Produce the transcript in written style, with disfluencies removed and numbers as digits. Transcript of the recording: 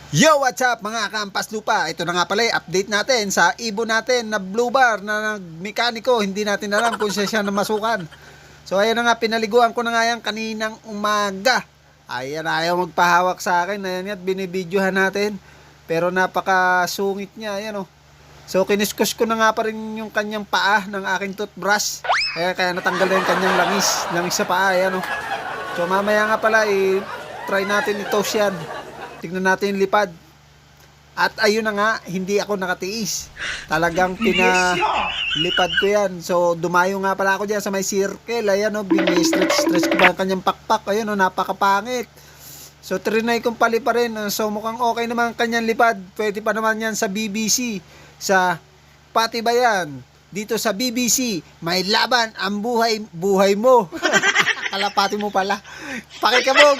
Yo, what's up mga kampas lupa? Ito na nga pala update natin sa ibon natin na blue bar na nagmekaniko. Hindi natin alam kung siya namasukan. So ayan na nga, pinaliguan ko na nga yan kaninang umaga. Ayan, ayaw magpahawak sa akin. Ayan nga, binibidyohan natin. Pero napakasungit niya, ayan o. So kiniskus ko na nga pa rin yung kanyang paa ng aking toothbrush. Kaya natanggal na yung kanyang langis sa paa, ayan o. So mamaya nga pala, try natin i-toast yan. Tignan natin yung lipad. At ayun na nga, hindi ako nakatiis. Talagang pinalipad ko yan. So, dumayo nga pala ako dyan sa may circle. Ayan o, stretch ko pa ang kanyang pakpak. Ayan o, napakapangit. So, trinay kong paliparin. So, mukhang okay naman ang kanyang lipad. Pwede pa naman yan sa BBC. Sa Patibayan. Dito sa BBC, may laban ang buhay mo. Kalapati mo pala. Pakikabog!